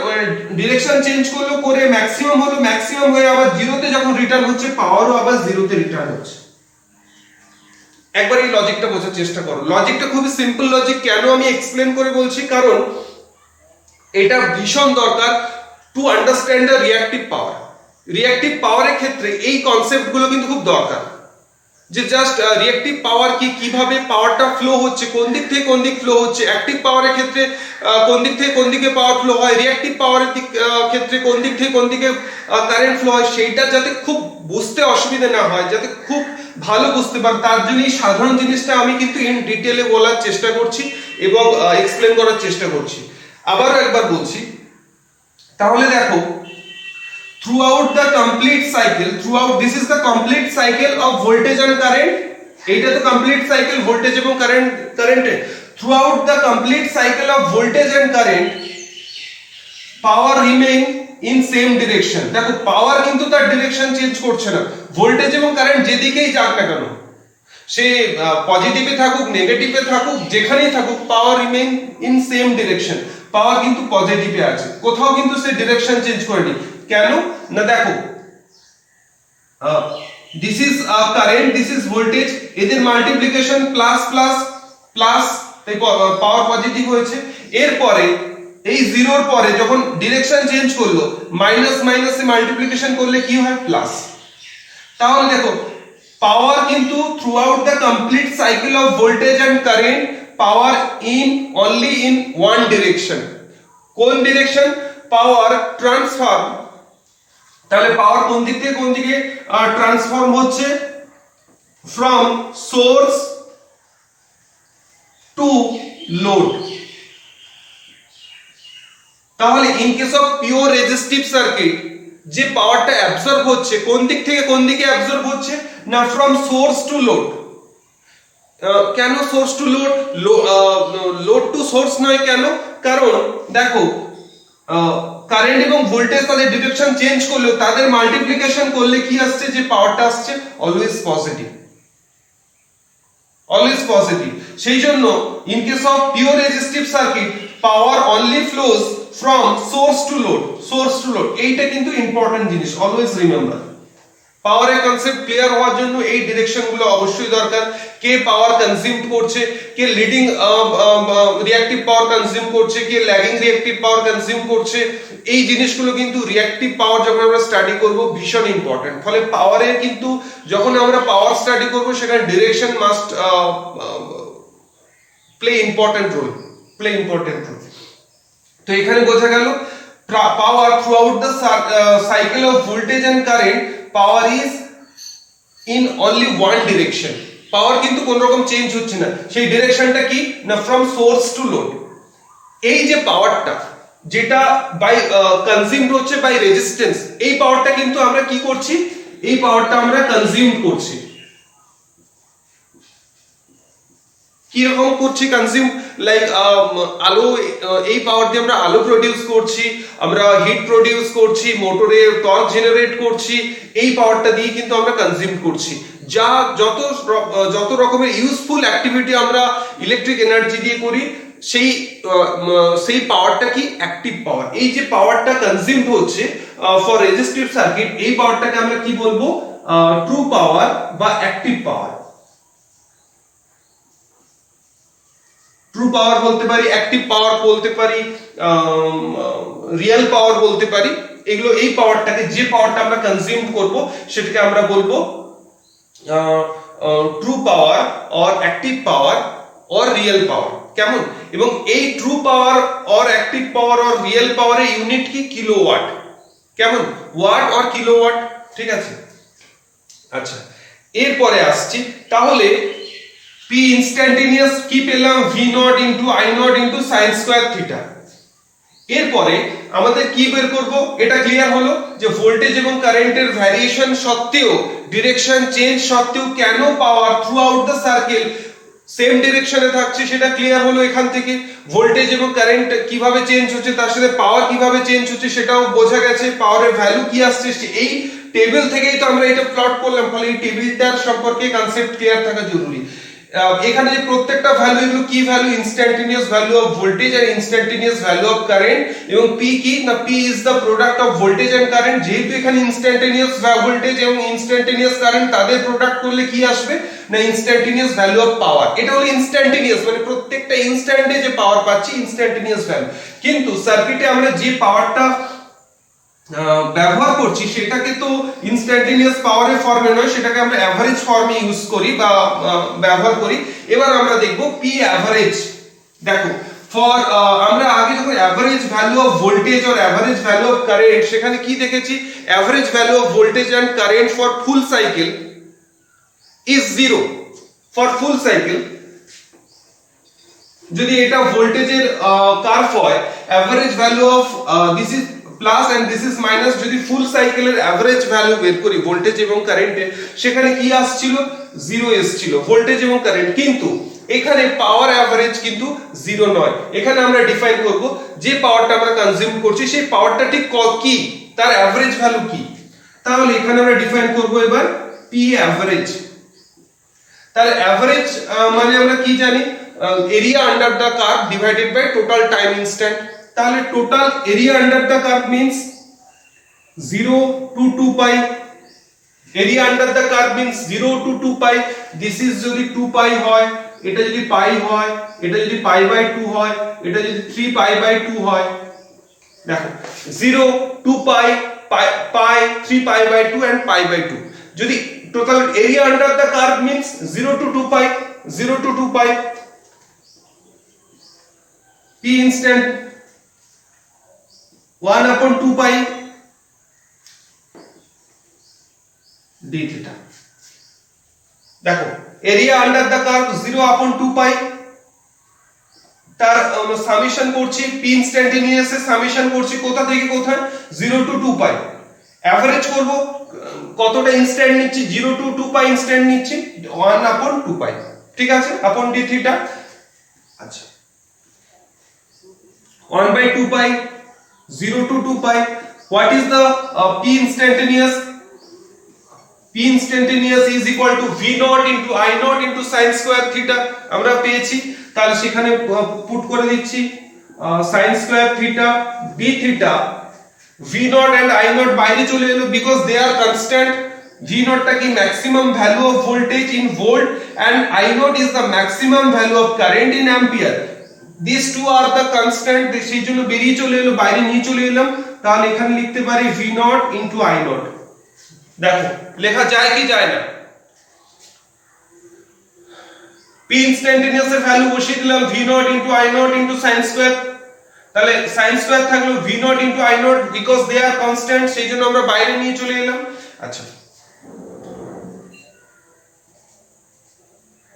Speaker 1: ডিরেকশন চেঞ্জ করলো, করে ম্যাক্সিমাম হলো, ম্যাক্সিমাম হয়ে আবার জিরোতে যখন রিটার্ন হচ্ছে, পাওয়ারও আবার জিরোতে রিটার্ন হচ্ছে। একবার এই লজিকটা বোঝার চেষ্টা করো। লজিকটা খুবই সিম্পল লজিক। কেন আমি এক্সপ্লেন করে বলছি? কারণ এটা ভীষণ দরকার to understand the reactive power. Reactive পাওয়ারের ক্ষেত্রে এই কনসেপ্টগুলো কিন্তু খুব দরকার, যে জাস্ট রিঅ্যাক্টিভ পাওয়ার কি, কিভাবে পাওয়ারটা ফ্লো হচ্ছে, কোন দিক থেকে কোন দিক ফ্লো হচ্ছে, অ্যাক্টিভ পাওয়ারের ক্ষেত্রে কোন দিক থেকে কোন দিকে পাওয়ার ফ্লো হয়, রিঅ্যাক্টিভ পাওয়ারের ক্ষেত্রে কোন দিক থেকে কোন দিকে কারেন্ট ফ্লো হয়, সেইটা যাতে খুব বুঝতে অসুবিধা না হয়, যাতে খুব ভালো বুঝতে পার, তার জন্য এই সাধারণ জিনিসটা আমি কিন্তু ইন ডিটেলে বলার চেষ্টা করছি এবং এক্সপ্লেন করার চেষ্টা করছি। আবারও একবার বলছি, তাহলে দেখো throughout the complete cycle, this is the complete cycle of voltage and current, এইটা তো কমপ্লিট সাইকেল ভোল্টেজ এবং কারেন্টে। throughout the complete cycle of voltage and current power remain in same direction। দেখো পাওয়ার কিন্তু তার ডিরেকশন চেঞ্জ করছে না, voltage এবং কারেন্ট যেদিকেই যাক না কেন, সে পজিটিভে থাকুক নেগেটিভে থাকুক যেখানেই থাকুক, পাওয়ার remain in same direction. Power কিন্তু পজিটিভে আছে, কোথাও কিন্তু সে ডিরেকশন চেঞ্জ করেনি। কেন না দেখো this is current, this is voltage, এদের মাল্টিপ্লিকেশন প্লাস প্লাস প্লাস, তাই পাওয়ার পজিটিভ হয়েছে। এরপরে এই জিরোর পরে যখন ডিরেকশন চেঞ্জ করলো, মাইনাস মাইনাসে মাল্টিপ্লিকেশন করলে কি হয় প্লাস। তাহলে দেখো পাওয়ার কিন্তু throughout the complete cycle of voltage and current power in only in one direction. কোন ডিরেকশন? Power transform. তাহলে পাওয়ার কোন দিক থেকে কোন দিকে ট্রান্সফর্ম হচ্ছে? From source to load. তাহলে in case of pure resistive circuit যে পাওয়ারটা অ্যাবজর্ব হচ্ছে কোন দিক থেকে কোন দিকে অ্যাবজর্ব হচ্ছে না, ফ্রম সোর্স টু লোড। কেন source to load, load to source নয়? কেন? কারণ দেখো কারেন্ট এবং ভোল্টেজ তাদের ডিরেকশন চেঞ্জ করলেও তাদের মাল্টিপ্লিকেশন করলে কি আসছে, যে পাওয়ারটা আসছে অলওয়েজ পজিটিভ, অলওয়েজ পজিটিভ। সেই জন্য in case of pure resistive circuit power only flows from source to load, source to load. এইটা কিন্তু ইম্পর্টেন্ট জিনিস, অলওয়েজ রিমেম্বার। পাওয়ারের কনসেপ্ট ক্লিয়ার হওয়ার জন্য এই ডিরেকশনগুলো অবশ্যই দরকার। কে পাওয়ার কনজিউম করছে, কে লিডিং রিঅ্যাক্টিভ পাওয়ার কনজিউম করছে, কে ল্যাগিং রিঅ্যাক্টিভ পাওয়ার কনজিউম করছে, এই জিনিসগুলো কিন্তু রিঅ্যাক্টিভ পাওয়ার যখন আমরা স্টাডি করব ভীষণ ইম্পর্টেন্ট। ফলে পাওয়ারের কিন্তু যখন আমরা পাওয়ার স্টাডি করব সেখানে direction must play important role, play important role. তো এখানে বোঝা গেল power throughout the cycle of voltage and current power is in only one direction. Power কিন্তু কোন রকম চেঞ্জ হচ্ছে না, সেই ডিরেকশনটা কি না, ফ্রম সোর্স টু লোড। এই যে পাওয়ারটা যেটা বাই কনজিউমড হচ্ছে বাই রেজিস্ট্যান্স, এই পাওয়ারটা কিন্তু আমরা কি করছি, এই পাওয়ারটা আমরা কনজিউম করছি। কি রকম করছি কনজিউম? লাইক আলো, এই পাওয়ার দিয়ে আমরা আলো প্রডিউস করছি, আমরা হিট প্রডিউস করছি, মোটরে টর্ক জেনারেট করছি, এই পাওয়ারটা দিয়ে কিন্তু আমরা কনজিউম করছি। যা যত রকমের ইউজফুল অ্যাক্টিভিটি আমরা ইলেকট্রিক এনার্জি দিয়ে করি, সেই পাওয়ারটা কি অ্যাক্টিভ পাওয়ার। এই যে পাওয়ারটা কনজিউমড হচ্ছে ফর রেজিস্টিভ সার্কিট, এই পাওয়ারটাকে আমরা কি বলবো, ট্রু পাওয়ার বা অ্যাক্টিভ পাওয়ার। ট্রু পাওয়ার বলতে পারি, অ্যাক্টিভ পাওয়ার বলতে পারি, রিয়েল পাওয়ার বলতে পারি। এগুলো এই পাওয়ারটাকে, যে পাওয়ারটা আমরা কনজিউম করব সেটাকে আমরা বলবো true power or active power or real power. কেমন? এবং এই true power or active power or real পাওয়ারের ইউনিট কি কিলোওয়াট। কেমন? ওয়াট অর কিলোওয়াট, ঠিক আছে। আচ্ছা, এরপরে আসছি। তাহলে P ইনস্ট্যান্টেনিয়াস কি পেলাম, V0 into I0 into sin square theta. এরপরে আমাদের কি বের করব, এটা ক্লিয়ার হলো যে ভোল্টেজ এবং কারেন্টের ভ্যারিয়েশন সত্ত্বেও, ডিরেকশন চেঞ্জ সত্ত্বেও কেন power throughout the circle same ডিরেকশনে থাকছে, সেটা ক্লিয়ার হলো এখান থেকে। ভোল্টেজ এবং কারেন্ট কিভাবে চেঞ্জ হচ্ছে, তার সাথে পাওয়ার কিভাবে চেঞ্জ হচ্ছে সেটাও বোঝা গেছে। পাওয়ারের ভ্যালু কি আসছে, এই টেবিল থেকেই তো আমরা এটা প্লট করলাম। ফলে এই টেবিলটার সম্পর্কে কনসেপ্ট ক্লিয়ার থাকা জরুরি। এখানে যে প্রত্যেকটা ভ্যালু, এগুলো কি value, instantaneous value of voltage আর ইনস্ট্যান্টেনিয়াস ভ্যালু অফ কারেন্ট। এবং পি কি না, P is the product of voltage and current. যেহেতু এখানে ইনস্ট্যান্টেনিয়াস ভোল্টেজ এবং ইনস্ট্যান্টেনিয়াস কারেন্ট তাদের প্রোডাক্ট করলে কি আসবে না, ইনস্ট্যান্টেনিয়াস ভ্যালু অফ পাওয়ার। এটা হলো ইনস্ট্যান্টেনিয়াস, মানে প্রত্যেকটা ইনস্ট্যান্টে যে পাওয়ার পাচ্ছি ইনস্ট্যান্টেনিয়াস ভ্যালু। কিন্তু সার্কিটে আমরা যে পাওয়ারটা ব্যবহার করছি সেটাকে তো ইনস্ট্যান্টেনিয়াস পাওয়ারের ফর্মে নয়, সেটাকে আমরা এভারেজ ফর্মে ইউজ করি বা ব্যবহার করি। এবার আমরা দেখব পি অ্যাভারেজ। দেখো ফর আমরা আগে যখন অ্যাভারেজ ভ্যালু অফ ভোল্টেজ আর অ্যাভারেজ ভ্যালু অফ কারেন্ট, সেখানে কি দেখেছি, average value of voltage and current for full cycle is 0 for full cycle. যদি এটা ভোল্টেজের কার্ভ হয়, average value of this is plus and this is minus. যদি full সাইকেলের অ্যাভারেজ ভ্যালু বের করি ভোল্টেজ এবং কারেন্টে, সেখানে কি আসছিল, 0 এসেছিল ভোল্টেজ এবং কারেন্ট। কিন্তু এখানে পাওয়ার অ্যাভারেজ কিন্তু জিরো নয়। এখানে আমরা ডিফাইন করব যে পাওয়ারটা আমরা কনজিউম করছি সেই পাওয়ারটা ঠিক কি, তার অ্যাভারেজ ভ্যালু কি। তাহলে এখানে আমরা ডিফাইন করব এবার পি অ্যাভারেজ। তার অ্যাভারেজ মানে আমরা কি জানি, area under the curve divided by total time instant. তাহলে total area under the curve means 0 to 2 pi, area under the curve means 0 to 2 pi। This is যদি 2 pi হয়, এটা যদি পাই হয়, এটা যদি পাই বাই 2 হয়, এটা যদি 3 pi বাই 2 হয়, দেখো 0 2 pi pi 3 pi by 2 and pi by 2। যদি total area under the curve means 0 to 2 pi, 0 to 2 pi, p instant 1 upon 2 pi d theta। দেখো area under the curve 0 upon 2 pi, তার summation করছি P instantaneous এর summation করছি কোথা থেকে কোথায়, 0 to 2 pi। Average করব কতটা ইনস্ট্যান্ট নিচ্ছি, 0 to 2 pi ইনস্ট্যান্ট নিচ্ছি, 1 upon 2 pi, ঠিক আছে, upon d theta। আচ্ছা 1 by 2 pi, 0 to 2 pi। What is the p instantaneous? P instantaneous is equal to v naught into I naught into sin square theta। আমরা পেয়েছি, তাহলে সেখানে put করে দিচ্ছি sin square theta d theta। v naught and I naught বাইরে চলে এলো because they are constant। v naught টা কি maximum value of voltage in volt and I naught is the maximum value of current in ampere। these two are the constant, সেই জন্য বেরিয়ে চলে এলো, বাইরে নিয়ে চলে এলাম। তাহলে এখানে লিখতে পারি v naught into I naught। দেখো লেখা যায় কি যায় না, p instantaneous এর ভ্যালু বসিয়ে দিলাম v naught into I naught into sin square। তাহলে sin square থাকলো v naught into I naught because they are constant, সেই জন্য আমরা বাইরে নিয়ে চলে এলাম। আচ্ছা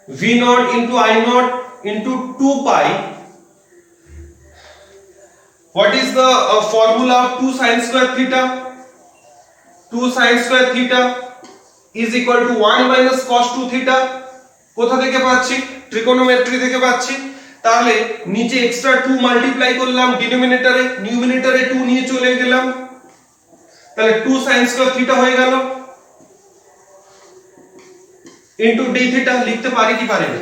Speaker 1: v naught into I naught into 2 pi। what is the formula of 2 sin square theta? 2 sin square theta is equal to 1 minus cos 2 theta। কোথা থেকে পাচ্ছি, ট্রিগোনোমেট্রি থেকে পাচ্ছি। তাহলে নিচে এক্সট্রা 2 মাল্টিপ্লাই করলাম ডিনোমিনেটরে, নিউমিনেটরে 2 নিয়ে চলে গেলাম, তাহলে 2 sin square theta হয়ে গেল ইনটু d theta। লিখতে পারি কি পারি না,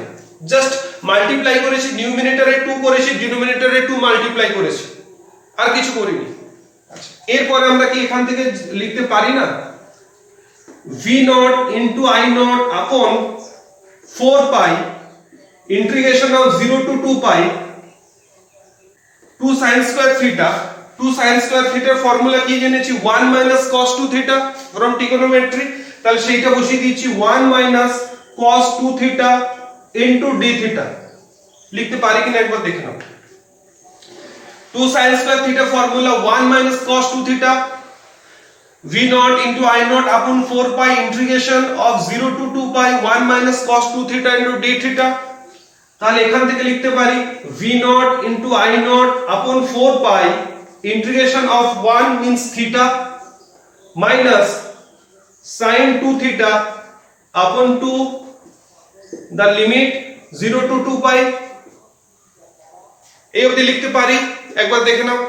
Speaker 1: জাস্ট মাল্টিপ্লাই করেছি, নিউমিনেটরে 2 করেছি, ডিনোমিনেটরে 2 মাল্টিপ্লাই করেছি, আর কিছু করিনি। আচ্ছা এরপর আমরা কি এখান থেকে লিখতে পারি না, v naught into I naught upon 4 pi integration of 0 to 2 pi 2 sin square theta। 2 sin square theta formula কি জেনেছি, 1 minus cos 2 theta from trigonometry। তাহলে সেইটা বসিয়ে দিচ্ছি 1 minus cos 2 theta into d theta। লিখতে পারি কিনা একবার দেখে নাও। 2 sin square theta formula 1 minus cos 2 theta v naught into I naught upon 4 pi integration of 0 to 2 pi 1 minus cos 2 theta into d theta। তাহলে এখান থেকে লিখতে পারি v naught into I naught upon 4 pi integration of 1 means theta minus sin 2 theta upon 2 the limit 0 to 2 pi। এই অবধি লিখতে পারি, একবার দেখে নাও।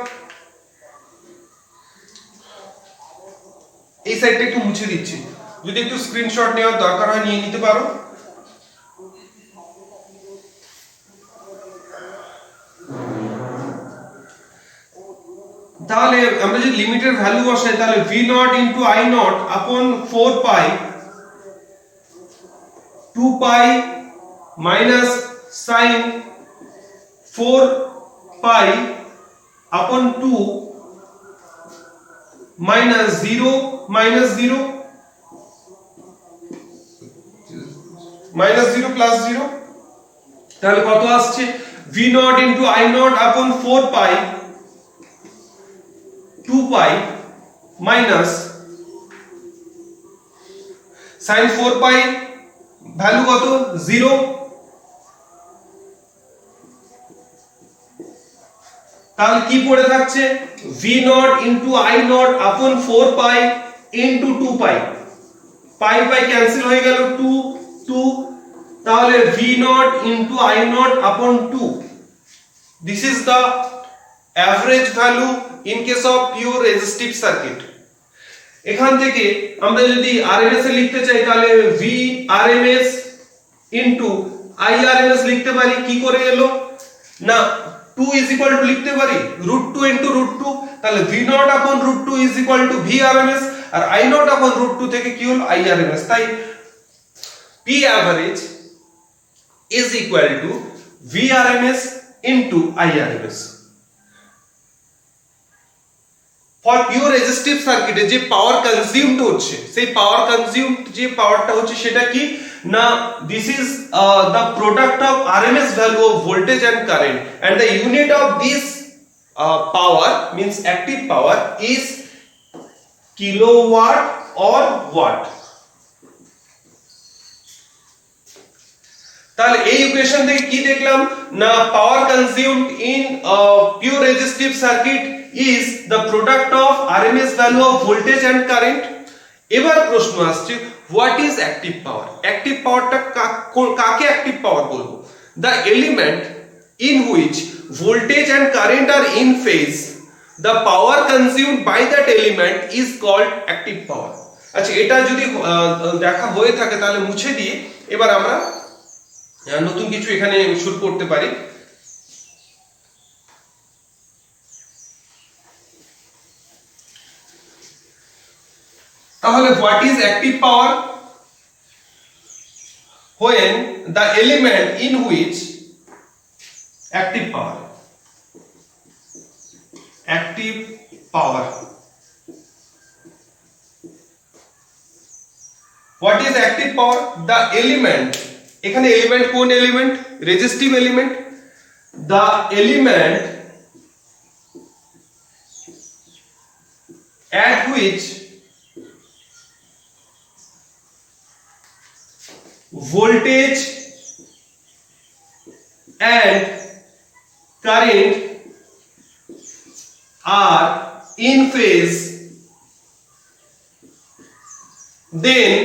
Speaker 1: এই সাইডটা একটু মুছে দিচ্ছি, যদি একটু স্ক্রিনশট নেওয়ার দরকার হয় নিয়ে নিতে পারো। তাহলে আমরা যদি লিমিটের ভ্যালু বসাই, তাহলে v naught into I naught upon 4 pi 2 pi minus sin 4 pi upon 2 minus 0 minus 0 minus 0 plus 0। তাহলে কত আসছে, v naught into I naught upon 4 pi 2 pi minus sin 4 pi value কত, 0। তাহলে কি পড়ে থাকছে, v naught into I naught upon 4 pi into 2 pi। Pi pi cancel হয়ে গেল, 2 2। তাহলে V naught into I naught upon 2, this is the average value in case of pure resistive circuit. এখান থেকে আমরা যদি RMS এ লিখতে চাই তাহলে V RMS into I RMS লিখতে পারি। কি করে এলো না 2 is equal to লিখতে পারি √2 into √2, তাহলে V naught upon √2 is equal to V RMS, R I naught upon √2 থেকে কি হলো I RMS। তাই P average is equal to V RMS into I RMS। For pure resistive সার্কিটে যে পাওয়ার consumed হচ্ছে সেই পাওয়ার কনজিউমড যে পাওয়ারটা হচ্ছে সেটা কি না this is the product of RMS value of voltage and current and the unit of this power means active power is kilowatt or watt. তাহলে এই ইকুয়েশন থেকে কি দেখলাম না power consumed in pure resistive circuit is the product of RMS value of voltage and current। এবার প্রশ্ন আসছে what is active power? Active পাওয়ারটা কাকে অ্যাক্টিভ পাওয়ার বলবো? the element in which voltage and current are in phase, the power consumed by that element is called active power। আচ্ছা এটা যদি দেখা হয়ে থাকে তাহলে মুছে দিয়ে এবার আমরা নতুন কিছু এখানে শুরু করতে পারি। তাহলে what is active power? when the element in which active power what is active power? the element, এখানে এলিমেন্ট কোন element resistive element, the element at which voltage and current are in phase, then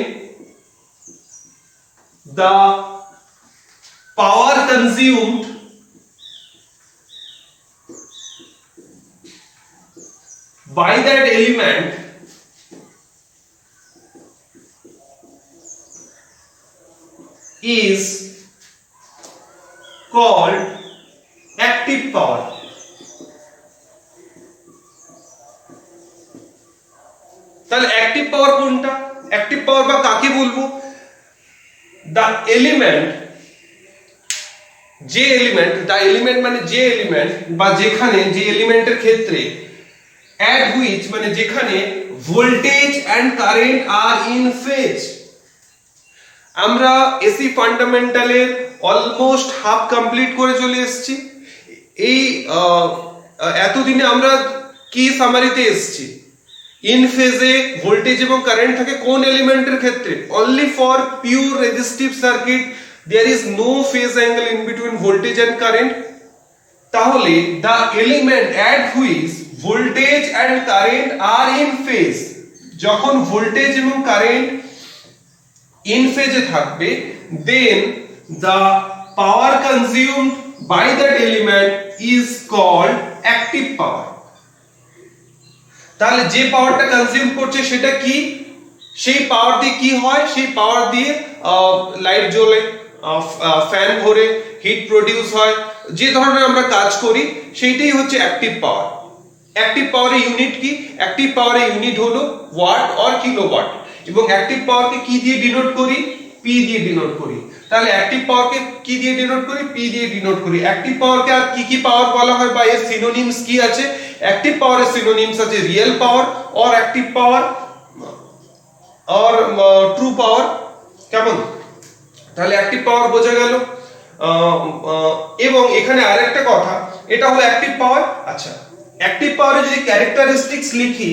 Speaker 1: the power consumed by that element is called active power। তাহলে active পাওয়ার কোনটা? Active পাওয়ার বা কাকে বলবো? the element, যে element, the element মানে যে element বা যেখানে যে এলিমেন্টের ক্ষেত্রে at which মানে যেখানে voltage and current are in phase. আমরা এসি ফান্ডামেন্টালের অলমোস্ট হাফ কমপ্লিট করে চলে এসেছি। এই এতদিনে আমরা কি সামারিতে এসেছি ইন ফেজে ভোল্টেজ এবং কারেন্ট থাকে কোন এলিমেন্টের ক্ষেত্রে only for pure resistive circuit there is no phase angle in between voltage and current. তাহলে the element at which voltage and current are in phase, যখন ভোল্টেজ এবং কারেন্ট in phase থাকবে then the power consumed by that element is called active power। তাহলে যে পাওয়ারটা consume করছে সেটা কি, সেই পাওয়ার দিয়ে কি হয়, সেই পাওয়ার দিয়ে লাইট জ্বলে, ফ্যান ঘোরে, হিট প্রডিউস হয়, যে ধরনের আমরা কাজ করি সেইটাই হচ্ছে অ্যাক্টিভ পাওয়ার। অ্যাক্টিভ পাওয়ারের ইউনিট কি? অ্যাক্টিভ পাওয়ারের ইউনিট হলো ওয়াট অর কিলোওয়াট, এবং অ্যাক্টিভ পাওয়ারকে কি দিয়ে ডিনোট করি? পি দিয়ে ডিনোট করি। তাহলে অ্যাক্টিভ পাওয়ারকে কি দিয়ে ডিনোট করি? পি দিয়ে ডিনোট করি। অ্যাক্টিভ পাওয়ারকে আর কি কি পাওয়ার বলা হয় বা এর সিনোনিমস কি আছে? অ্যাক্টিভ পাওয়ারের সিনোনিমস আছে real power or active power or true power. কেমন? তাহলে অ্যাক্টিভ পাওয়ার বোঝা গেল। এবং এখানে আরেকটা কথা, এটা হলো অ্যাক্টিভ পাওয়ার। আচ্ছা অ্যাক্টিভ পাওয়ারের যদি ক্যারেক্টারিস্টিক্স লিখি,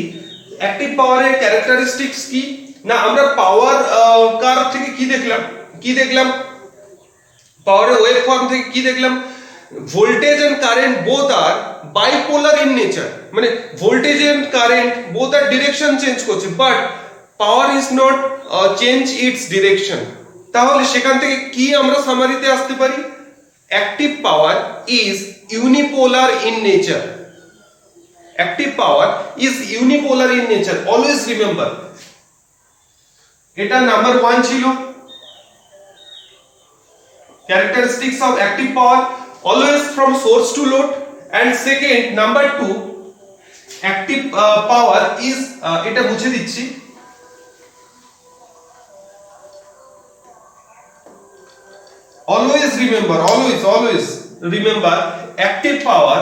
Speaker 1: অ্যাক্টিভ পাওয়ারের ক্যারেক্টারিস্টিক্স কি না আমরা পাওয়ার কার্ভ থেকে কি দেখলাম পাওয়ারের ওয়েভ ফর্ম থেকে কি দেখলাম? Voltage and current both are bipolar in nature, মানে voltage and current both are direction change করছে, but power is not change its direction. তাহলে সেখান থেকে কি আমরা সামারিতে আসতে পারি? Active power is unipolar in nature. Active power is unipolar in nature, always remember. এটা নাম্বার 1 ছিল, characteristics of active power always from source to load. And second, number 2, active power is এটা মুছে দিচ্ছি, always remember active power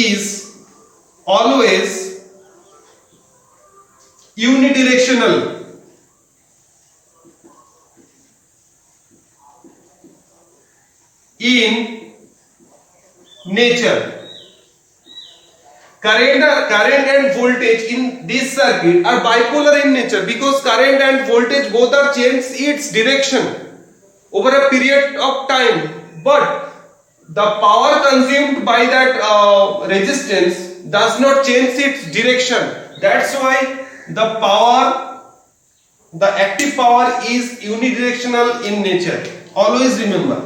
Speaker 1: is always unidirectional. In nature, current and voltage in this circuit are bipolar in nature because current and voltage both are change its direction over a period of time, but the power consumed by that resistance does not change its direction. That's why the active power is unidirectional in nature. Always remember.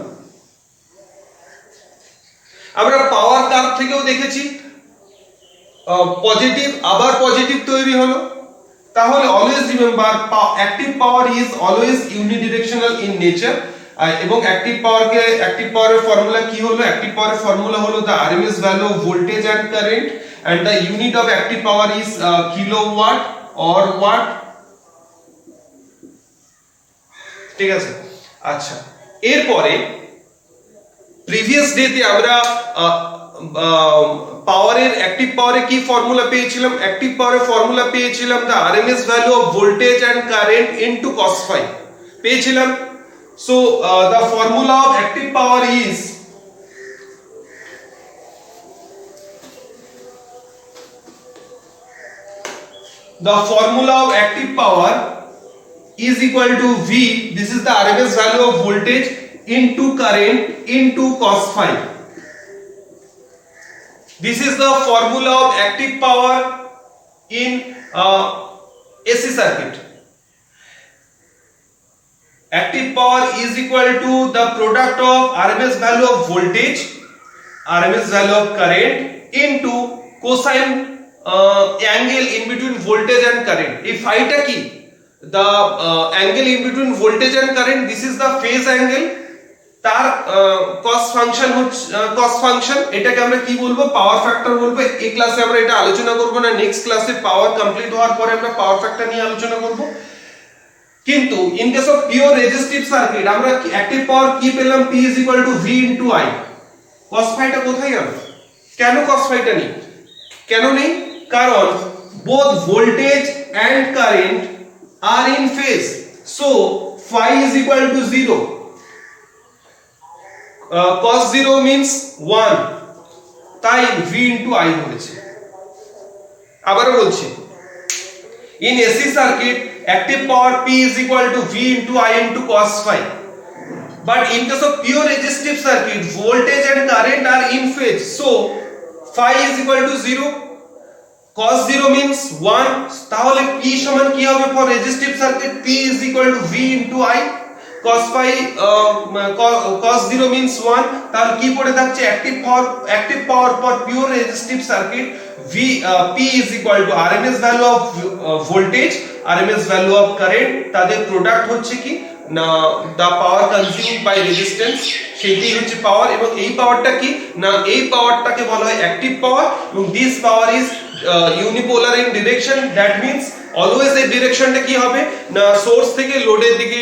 Speaker 1: আমরা পাওয়ার curve থেকেও দেখেছি positive আবার positive তৈরি হলো, তাহলে always remember active power is always unidirectional in nature. এবং active পাওয়ারের formula কি হলো? অ্যাক্টিভ পাওয়ারের ফর্মুলা হলো the RMS value of voltage and current, and the unit of active power is kilowatt or watt। ঠিক আছে, আচ্ছা, এরপরে প্রিভিয়াস ডেতে আমরা পাওয়ারের অ্যাক্টিভ পাওয়ারে কি ফর্মুলা পেয়েছিলাম? অ্যাক্টিভ পাওয়ারের ফর্মুলা পেয়েছিলাম the RMS value of voltage and current into cos phi পেয়েছিলাম। So the formula of active power is equal to V, this is the RMS value of voltage into current into cos phi. This is the formula of active power in AC circuit. Active power is equal to the product of RMS value of voltage, RMS value of current into cosine angle in between voltage and current. If phi ta ki, the angle in between voltage and current, this is the phase angle, তার cos function হচ্ছে cos function, এটাকে আমরা কি বলবো? Power factor বলবো। এই ক্লাসে আমরা এটা আলোচনা করব না, নেক্সট ক্লাসে পাওয়ার কমপ্লিট হওয়ার পরে আমরা পাওয়ার ফ্যাক্টর নিয়ে আলোচনা করব। কিন্তু in case of pure resistive circuit আমরা অ্যাক্টিভ পাওয়ার কি পেলাম? P is equal to V into I। cos phi টা কোথায় গেল? কেন cos phi টা নেই? কেন নেই? কারণ both voltage and current are in phase, so phi is equal to 0। cos 0 means 1, তাই V into I হয়েছে। আবার বলছি, in AC circuit active power P is equal to V into I into cos phi, but in case of pure resistive circuit voltage and current are in phase, so phi is equal to 0। cos 0 means 1, তাহলে P সমান কি হবে for resistive circuit? P is equal to V into I। cos phi cos 0 means 1, তাহলে কি পড়ে থাকছে? active power for pure resistive circuit P is equal to RMS value of voltage, RMS value of current, তাদের product হচ্ছে কি না the power consumed by resistance, সেটাই হচ্ছে পাওয়ার। এবং এই পাওয়ারটা কি না, এই পাওয়ারটাকে বলা হয় অ্যাক্টিভ পাওয়ার, এবং this power is unipolar in direction. That means always এই ডিরেকশনটা কি হবে না সোর্স থেকে লোডের দিকে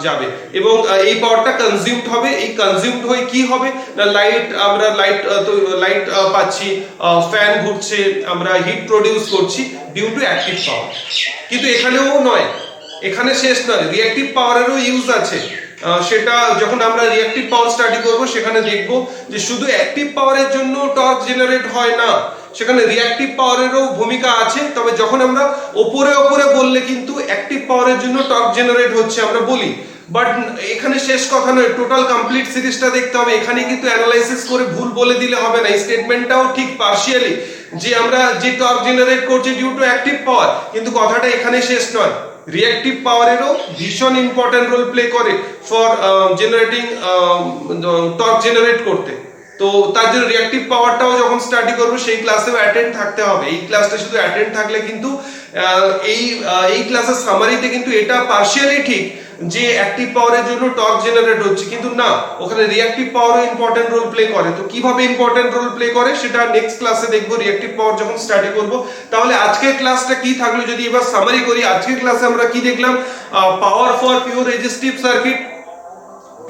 Speaker 1: যাবে, এবং এই পাওয়ারটা কনজিউমড হবে। এই কনজিউমড হয়ে কি হবে না আমরা লাইট পাচ্ছি, ফ্যান ঘুরছে, আমরা হিট প্রডিউস করছি ডিউ টু অ্যাক্টিভ পাওয়ার। কিন্তু এখানেও নয়, এখানে শেষ নয়, রিঅ্যাক্টিভ পাওয়ারেরও ইউজ আছে। সেটা যখন আমরা রিঅ্যাক্টিভ পাওয়ার স্টাডি করব সেখানে দেখব যে শুধু অ্যাক্টিভ পাওয়ারের জন্য টর্ক জেনারেট হয় না, সেখানে রিঅ্যাক্টিভ পাওয়ারেরও ভূমিকা আছে। তবে যখন আমরা ওপরে বললে কিন্তু অ্যাক্টিভ পাওয়ারের জন্য টর্ক জেনারেট হচ্ছে আমরা বলি, বাট এখানে শেষ কথা নয়, টোটাল কমপ্লিট সিরিজটা দেখতে হবে। এখানে কিন্তু অ্যানালাইসিস করে ভুল বলে দিলে হবে না। এই স্টেটমেন্টটাও ঠিক পার্শিয়ালি, যে আমরা যে টর্ক জেনারেট করছি ডিউ টু অ্যাক্টিভ পাওয়ার, কিন্তু কথাটা এখানে শেষ নয়। রিঅ্যাক্টিভ পাওয়ারেরও ভীষণ ইম্পর্টেন্ট রোল প্লে করে ফর জেনারেটিং টর্ক জেনারেট করতে। তো তার জন্য রিঅ্যাক্টিভ পাওয়ারটাও যখন স্টাডি করবো সেই ক্লাসেও অ্যাটেন্ড থাকতে হবে। এই ক্লাসটা শুধু অ্যাটেন্ড থাকলে কিন্তু এই ক্লাসের সামারিতে কিন্তু এটা পার্শিয়ালি ঠিক যে অ্যাক্টিভ পাওয়ারের জন্য টর্ক জেনারেট হচ্ছে, কিন্তু না, ওখানে রিঅ্যাক্টিভ পাওয়ারও ইম্পর্টেন্ট রোল প্লে করে। তো কিভাবে ইম্পর্টেন্ট রোল প্লে করে সেটা নেক্সট ক্লাসে দেখবো, রিঅ্যাক্টিভ পাওয়ার যখন স্টাডি করব। তাহলে আজকের ক্লাসটা কি থাকলো যদি এবার সামারি করি। আজকের ক্লাসে আমরা কি দেখলাম? পাওয়ার for pure resistive circuit.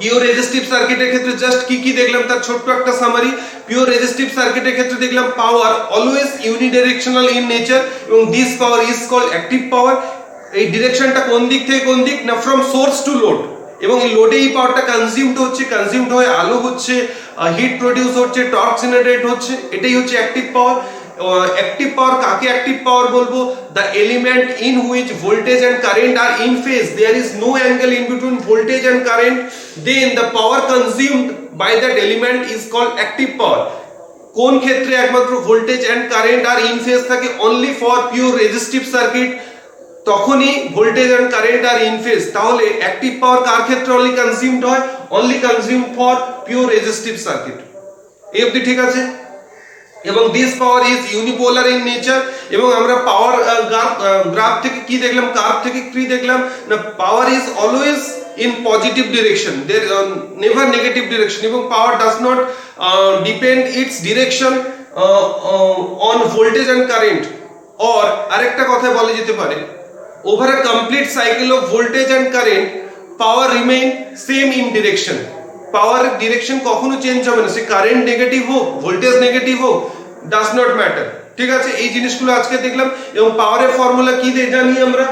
Speaker 1: Pure resistive সার্কিটের ক্ষেত্রে জাস্ট কি দেখলাম তার ছোট্ট একটা সামারি। পিওর রেজিস্টিভ সার্কিটের ক্ষেত্রে দেখলাম power always unidirectional in nature, এবং this power is called active power. এই ডিরেকশনটা কোন দিক থেকে কোন দিক না, ফ্রম সোর্স টু লোড। এবং এই লোডে এই পাওয়ারটা কনজিউমড হয়ে আলো হচ্ছে, হিট প্রডিউস হচ্ছে, টর্ক জেনারেট হচ্ছে, এটাই হচ্ছে অ্যাক্টিভ পাওয়ার। অ্যাক্টিভ পাওয়ার কাকে অ্যাক্টিভ পাওয়ার বলবো? The element in which voltage and current are in phase, there is no angle in between voltage and current, then the power consumed by that element is called active power. কোন ক্ষেত্রে একমাত্র voltage and current are in phase থাকে? Only for pure resistive circuit, তখনই voltage and current are in phase. তাহলে active power কার ক্ষেত্রে only consumed হয়? Only consumed for pure resistive circuit. এই অবধি ঠিক আছে? এবং this power is unipolar in nature. এবং আমরা পাওয়ার গ্রাফ থেকে কি দেখলাম, কার্ভ থেকে কি দেখলাম না, পাওয়ার is always in positive direction, there never negative direction, এবং power does not depend its direction on voltage and current, or আরেকটা কথা বলা যেতে পারে, over a complete cycle of voltage and current power remain same in direction. Power direction কখনো change হবে না, সে current negative হোক, ভোল্টেজ নেগেটিভ হোক, ডাজ নট ম্যাটার। ঠিক আছে, এই জিনিসগুলো আজকে দেখলাম। এবং পাওয়ারের ফর্মুলা কি জানি আমরা?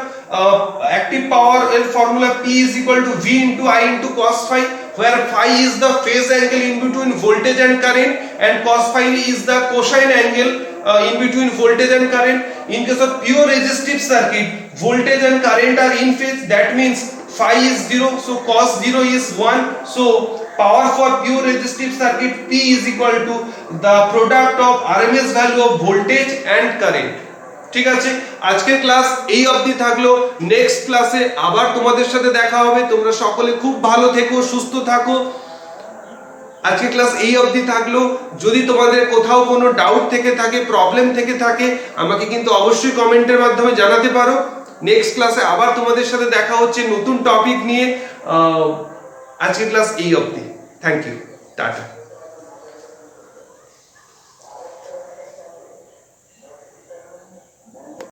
Speaker 1: অ্যাক্টিভ পাওয়ার এর formula P is equal to V into I into cos phi, where phi is the phase angle in between voltage and current, and cos phi is the cosine angle in between voltage and current. In case of pure resistive circuit, voltage and current are in phase, that means phi is 0, so cos 0 is 1. So power for pure resistive circuit P is equal to the product of RMS value of voltage and current. ঠিক আছে, আজকের class এই অবধি থাকলো। Next ক্লাসে আবার তোমাদের সাথে দেখা হবে। তোমরা সকলে খুব ভালো থেকো, সুস্থ থাকো। আজকের ক্লাস এই অবধি থাকলো। যদি তোমাদের কোথাও কোনো ডাউট থেকে থাকে, প্রবলেম থেকে থাকে, আমাকে কিন্তু অবশ্যই কমেন্টের মাধ্যমে জানাতে পারো। নেক্সট ক্লাসে আবার তোমাদের সাথে দেখা হচ্ছে নতুন টপিক নিয়ে। আজকের ক্লাস এই অবধি। Thank you, tata.